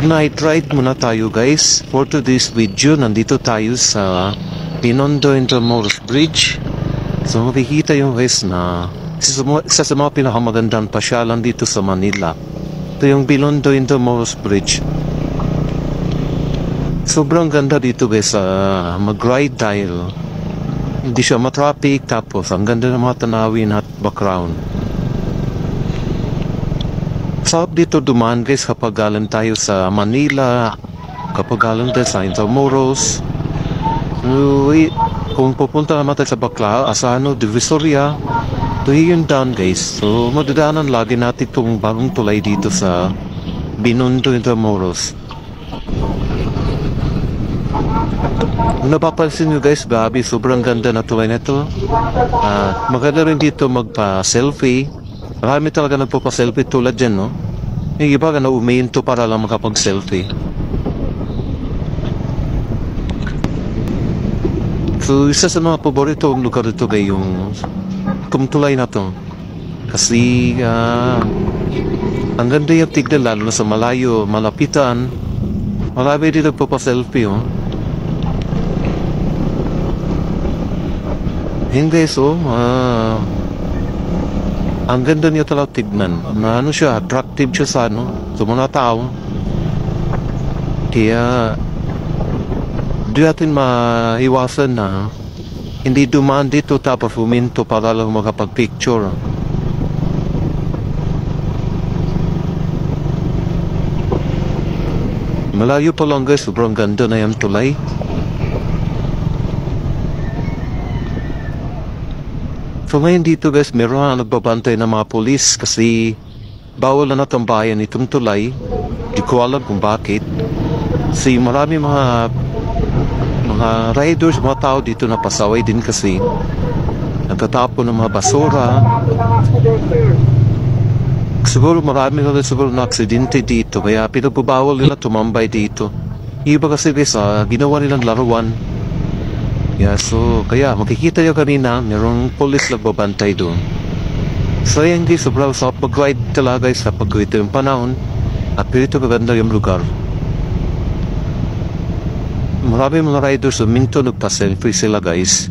Night ride muna tayo guys. For today's video, nandito tayo sa Binondo Intramuros Bridge. So makikita yung guys na isa sa mga pinakamagandang pasyalan dito sa Manila. Ito yung Binondo Intramuros Bridge. Sobrang ganda dito guys, mag-ride tayo. Hindi siya matraffic, tapos ang ganda ng mga tanawin at background. Sarap dito dumaan guys kapag galing tayo sa Manila, kapag galing tayo sa Intramuros. Kung pupunta naman tayo sa Baclaran, Asano, Divisoria, ito yung daan guys. So madadaanan lagi natin itong bagong tulay dito sa Binondo Intramuros. Kung napapansin nyo guys, grabe, sobrang ganda na tulay na ito. Maganda rin dito magpa-selfie. Marami talaga nagpo-selfie tulad dyan, no? Yung iba na umiinto para lang makapag-selfie. So, isa sa mga paborito ang lugar dito guys, yung tulay na to. Kasi, ang ganda yung tignan, lalo na sa malayo, malapitan. Marami din nagpo-selfie, oh. Hindi, so, ang ganda niya talaga tignan. Ano siya, attractive siya sa sa mga tao. Kaya di natin maiwasan na hindi dumaan dito tapos huminto para lang makapag-picture. Malayo pa lang guys, sobrang ganda na yung tulay. So ngayon dito guys, meron na nagbabantay ng mga polis kasi bawal na natambayan itong tulay. Di ko alam kung bakit. Kasi marami mga riders, mga tao dito na pasaway din kasi nagtatapon ng mga basura. Siguro marami na siguro na aksidente dito kaya pinapabawal nila tumambay dito. Iba kasi guys, ginawa nilang laruan. Yeah, so, kaya makikita nyo kanina, merong police nagbabantay doon. So, yan guys, sobrang sa pag-ride talaga guys, sa pag-ride yung panahon, at pirito maganda yung lugar. Marami mga riders, minto nagpa-selfie sila guys.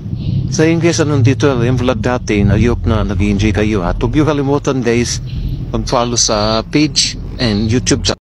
So, yan guys, anong dito, yung vlog natin, ayok na nag-enjoy kayo. At huwag nyo kalimutan guys, mag-follow sa page and YouTube channel.